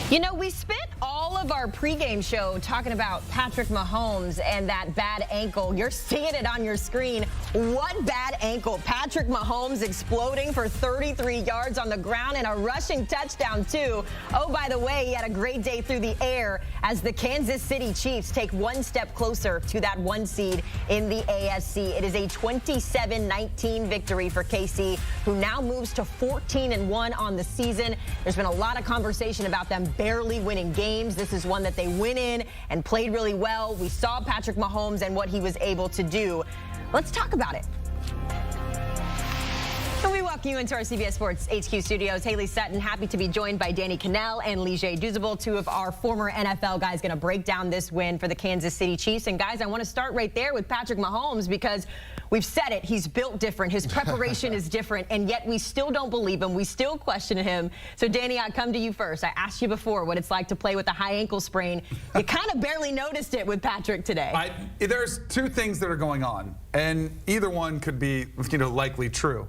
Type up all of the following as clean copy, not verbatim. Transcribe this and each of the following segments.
You know, we spent all of our pregame show talking about Patrick Mahomes and that bad ankle. You're seeing it on your screen. What bad ankle? Patrick Mahomes exploding for 33 yards on the ground and a rushing touchdown, too. Oh, by the way, he had a great day through the air as the Kansas City Chiefs take one step closer to that one seed in the AFC. It is a 27-19 victory for KC, who now moves to 14-1 on the season. There's been a lot of conversation about them barely winning games. This is one that they win in and played really well. We saw Patrick Mahomes and what he was able to do. Let's talk about it. So we welcome you into our CBS Sports HQ studios. Haley Sutton, happy to be joined by Kanell and Leger Douzable, two of our former NFL guys, going to break down this win for the Kansas City Chiefs. And guys, I want to start right there with Patrick Mahomes because we've said it. He's built different. His preparation is different, and yet we still don't believe him. We still question him. So, Danny, I come to you first. I asked you before what it's like to play with a high ankle sprain. You kind of barely noticed it with Patrick today. There's two things that are going on, and either one could be, likely true.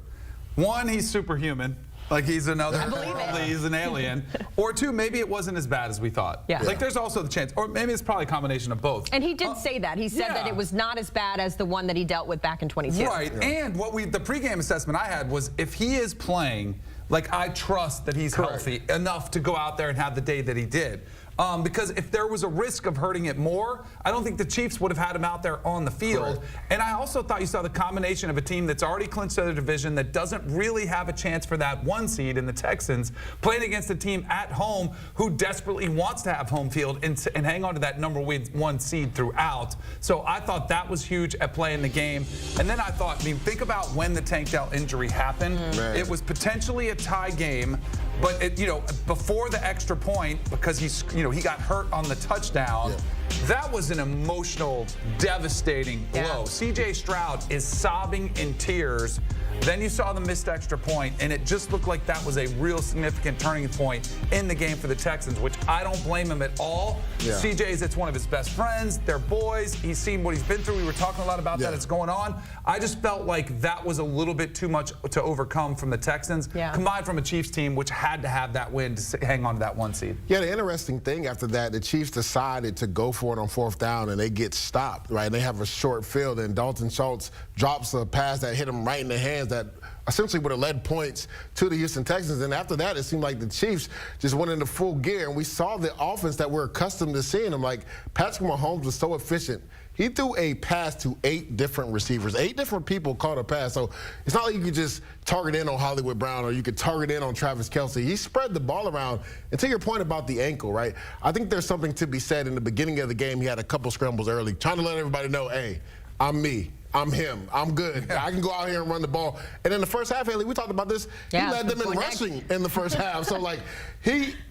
One, he's superhuman. Like he's another world, he's an alien. Or two, maybe it wasn't as bad as we thought. Yeah. Like there's also the chance, or maybe it's probably a combination of both. And he did say that. He said that it was not as bad as the one that he dealt with back in 22. Right, and the pregame assessment I had was if he is playing, like I trust that he's healthy enough to go out there and have the day that he did. Because if there was a risk of hurting it more, I don't think the Chiefs would have had him out there on the field. And I also thought you saw the combination of a team that's already clinched their division, that doesn't really have a chance for that one seed in the Texans, playing against a team at home who desperately wants to have home field and hang on to that number one seed throughout. So I thought that was huge at play in the game. And then I thought, think about when the Kanell injury happened. It was potentially a tie game. But before the extra point, because he got hurt on the touchdown, that was an emotional, devastating blow. C.J. Stroud is sobbing in tears. Then you saw the missed extra point, and it just looked like that was a real significant turning point in the game for the Texans, which I don't blame him at all. It's one of his best friends. They're boys. He's seen what he's been through. We were talking a lot about that. It's going on. I just felt like that was a little bit too much to overcome from the Texans, combined from a Chiefs team, which had to have that win to hang on to that one seed. Yeah, the interesting thing after that, the Chiefs decided to go for it on fourth down, and they get stopped, right? They have a short field, and Dalton Schultz drops a pass that hit him right in the hands that essentially would have led points to the Houston Texans. And after that, it seemed like the Chiefs just went into full gear. And we saw the offense that we're accustomed to seeing them. Like, Patrick Mahomes was so efficient. He threw a pass to 8 different receivers. 8 different people caught a pass. So it's not like you could just target in on Hollywood Brown or you could target in on Travis Kelce. He spread the ball around. And to your point about the ankle, right, I think there's something to be said. In the beginning of the game, he had a couple scrambles early, trying to let everybody know, hey, I'm me. I'm him. I'm good. I can go out here and run the ball. And in the first half, Haley, we talked about this. He led them in rushing in the first half. So, like,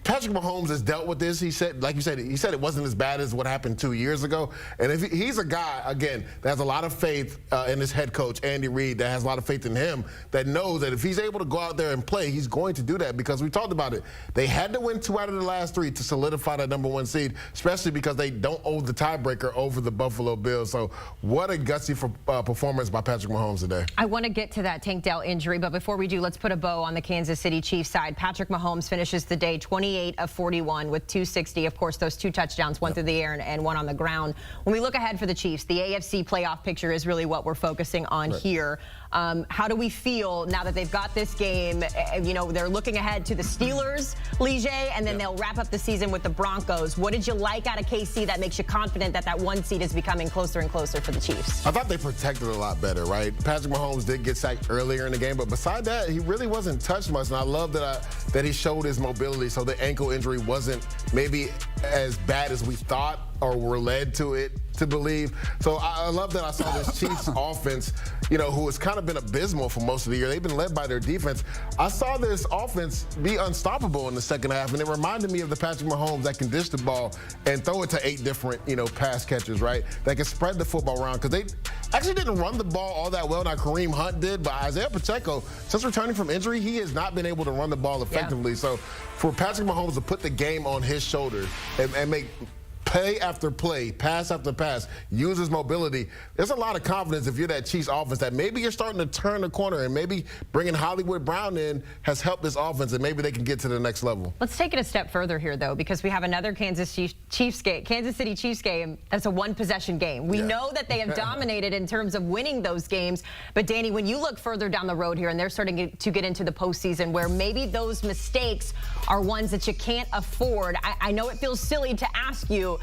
Patrick Mahomes has dealt with this. He said, like you said, he said it wasn't as bad as what happened 2 years ago. And if he's a guy, again, that has a lot of faith in his head coach, Andy Reid, that has a lot of faith in him, that knows that if he's able to go out there and play, he's going to do that, because we talked about it. They had to win 2 out of the last 3 to solidify that number 1 seed, especially because they don't owe the tiebreaker over the Buffalo Bills. So what a gutsy performance by Patrick Mahomes today. I want to get to that Kanell injury, but before we do, let's put a bow on the Kansas City Chiefs side. Patrick Mahomes finishes the day 28 of 41 with 260. Of course, those 2 touchdowns, one through the air and one on the ground. When we look ahead for the Chiefs, the AFC playoff picture is really what we're focusing on here. How do we feel now that they've got this game? They're looking ahead to the Steelers, Leger, and then they'll wrap up the season with the Broncos. What did you like out of KC that makes you confident that that 1 seed is becoming closer and closer for the Chiefs? I thought they protected a lot better, right? Patrick Mahomes did get sacked earlier in the game, but beside that, he really wasn't touched much. And I love that he showed his mobility, so the ankle injury wasn't maybe as bad as we thought or were led to believe. So I love that I saw this Chiefs offense, who has kind of been abysmal for most of the year. They've been led by their defense. I saw this offense be unstoppable in the second half, and it reminded me of the Patrick Mahomes that can dish the ball and throw it to 8 different, pass catchers, right? That can spread the football around, because they actually didn't run the ball all that well. Now, Kareem Hunt did, but Isaiah Pacheco, since returning from injury, he has not been able to run the ball effectively. So for Patrick Mahomes to put the game on his shoulders and make play after play, pass after pass, uses mobility. There's a lot of confidence if you're that Chiefs offense that maybe you're starting to turn the corner, and maybe bringing Hollywood Brown in has helped this offense, and maybe they can get to the next level. Let's take it a step further here, though, because we have another Kansas City Chiefs game. That's a one-possession game. We know that they have dominated in terms of winning those games. But, Danny, when you look further down the road here and they're starting to get into the postseason where maybe those mistakes are ones that you can't afford, I know it feels silly to ask you,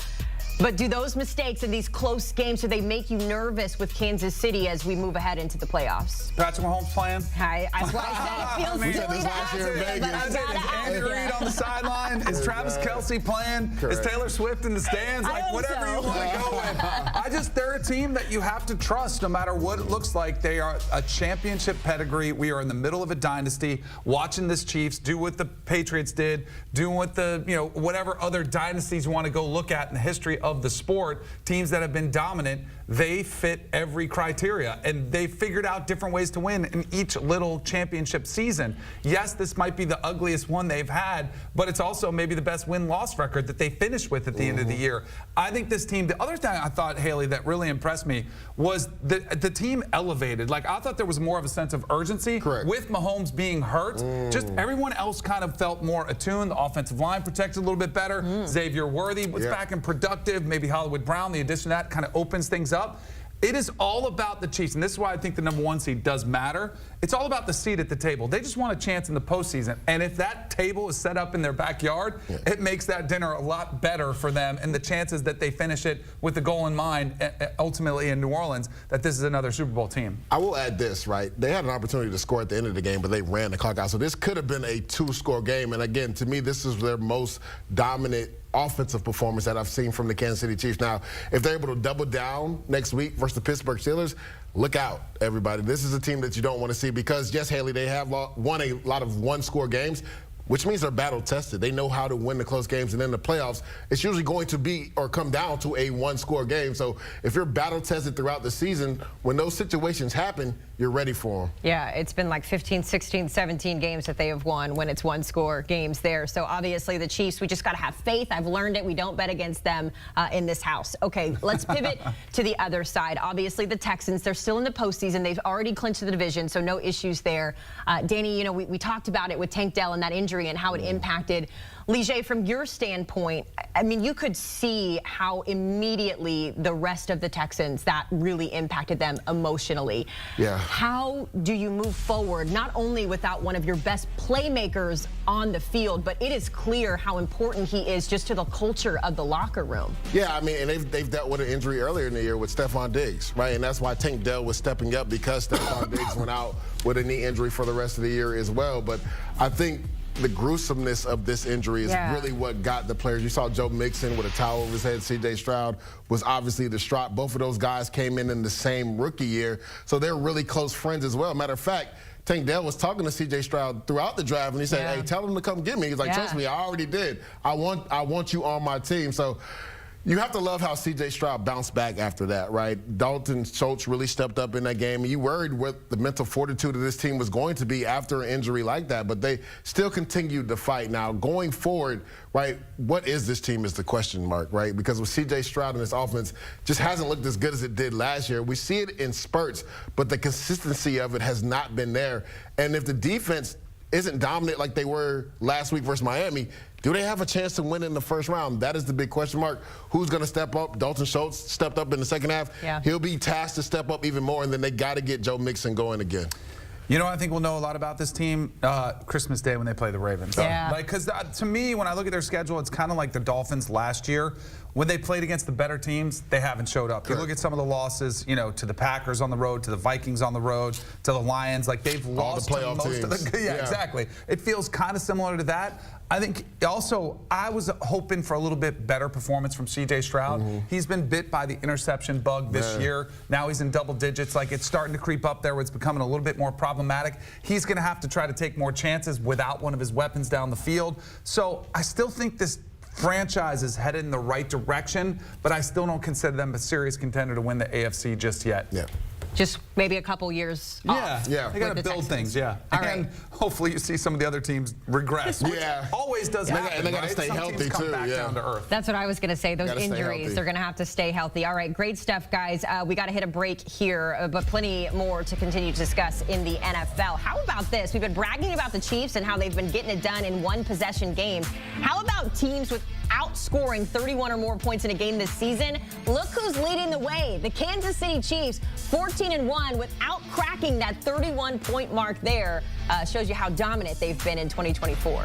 but do those mistakes in these close games, do they make you nervous with Kansas City as we move ahead into the playoffs? Patrick Mahomes playing? That's why I said it feels silly to ask you, but I gotta ask Andy Reid on the sideline? Is Travis Kelce playing? Correct. Is Taylor Swift in the stands? Like, whatever you want to go with. They're a team that you have to trust no matter what it looks like. They are a championship pedigree. We are in the middle of a dynasty. Watching this Chiefs do what the Patriots did, doing what the, whatever other dynasties you want to go look at in the history of the sport, teams that have been dominant, they fit every criteria, and they figured out different ways to win in each little championship season. Yes, this might be the ugliest one they've had, but it's also maybe the best win-loss record that they finished with at the end of the year. I think this team, the other thing I thought, Haley, that really impressed me was the team elevated. Like, I thought there was more of a sense of urgency. Correct. With Mahomes being hurt. Just everyone else kind of felt more attuned. The offensive line protected a little bit better. Xavier Worthy was back and productive. Maybe Hollywood Brown, the addition of that kind of opens things up. It is all about the Chiefs, and this is why I think the #1 seed does matter. It's all about the seat at the table. They just want a chance in the postseason, and if that table is set up in their backyard, it makes that dinner a lot better for them, and the chances that they finish it with the goal in mind, ultimately in New Orleans, that this is another Super Bowl team. I will add this, right? They had an opportunity to score at the end of the game, but they ran the clock out. So this could have been a 2-score game, and again, to me, this is their most dominant offensive performance that I've seen from the Kansas City Chiefs. Now, if they're able to double down next week versus the Pittsburgh Steelers, look out, everybody. This is a team that you don't want to see because, yes, Haley, they have won a lot of one-score games, which means they're battle-tested. They know how to win the close games, and in the playoffs, it's usually going to be or come down to a one-score game. So if you're battle-tested throughout the season, when those situations happen, you're ready for them. Yeah, it's been like 15, 16, 17 games that they have won when it's one-score games there. So obviously the Chiefs, we just got to have faith. I've learned it. We don't bet against them in this house. Okay, let's pivot to the other side. Obviously the Texans, they're still in the postseason. They've already clinched the division, so no issues there. Danny, we talked about it with Tank Dell and that injury and how it impacted. Leger, from your standpoint, I mean, you could see how immediately the rest of the Texans, that really impacted them emotionally. Yeah. How do you move forward, not only without one of your best playmakers on the field, but it is clear how important he is just to the culture of the locker room? Yeah, I mean, and they've dealt with an injury earlier in the year with Stephon Diggs, right? And that's why Tank Dell was stepping up, because Stephon Diggs went out with a knee injury for the rest of the year as well. But I think the gruesomeness of this injury is really what got the players. You saw Joe Mixon with a towel over his head. C.J. Stroud was obviously distraught. Both of those guys came in the same rookie year, so they're really close friends as well. Matter of fact, Tank Dell was talking to C.J. Stroud throughout the draft, and he said, hey, tell him to come get me. He's like, trust me, I already did. I want you on my team. So you have to love how C.J. Stroud bounced back after that, right? Dalton Schultz really stepped up in that game. And you worried what the mental fortitude of this team was going to be after an injury like that, but they still continued to fight. Now, going forward, right, what is this team is the question mark, right? Because with C.J. Stroud and this offense just hasn't looked as good as it did last year. We see it in spurts, but the consistency of it has not been there. And if the defense isn't dominant like they were last week versus Miami, do they have a chance to win in the first round? That is the big question mark. Who's going to step up? Dalton Schultz stepped up in the second half. He'll be tasked to step up even more, and then they got to get Joe Mixon going again. You know, I think we'll know a lot about this team Christmas Day when they play the Ravens. Because to me, when I look at their schedule, it's kind of like the Dolphins last year. When they played against the better teams, they haven't showed up. You look at some of the losses, to the Packers on the road, to the Vikings on the road, to the Lions. Like, they've lost all the playoff most teams. of the. Yeah, exactly. It feels kind of similar to that. I think also I was hoping for a little bit better performance from C.J. Stroud. He's been bit by the interception bug this year. Now he's in double digits. Like, it's starting to creep up there where it's becoming a little bit more problematic. He's going to have to try to take more chances without one of his weapons down the field. So I still think this franchise is headed in the right direction, but I still don't consider them a serious contender to win the AFC just yet. Just maybe a couple years off. Yeah. They got to build Texans. things, yeah. All and right. hopefully you see some of the other teams regress, which always does happen. And they got to right? stay Some healthy, teams come too. back Yeah. down to earth. That's what I was going to say. Those Gotta stay injuries, healthy. they're going to have to stay healthy. All right, great stuff, guys. We got to hit a break here, but plenty more to continue to discuss in the NFL. How about this? We've been bragging about the Chiefs and how they've been getting it done in one-possession games. How about teams with outscoring 31 or more points in a game this season? Look who's leading the way. The Kansas City Chiefs, 14-1, without cracking that 31-point mark there. Shows you how dominant they've been in 2024.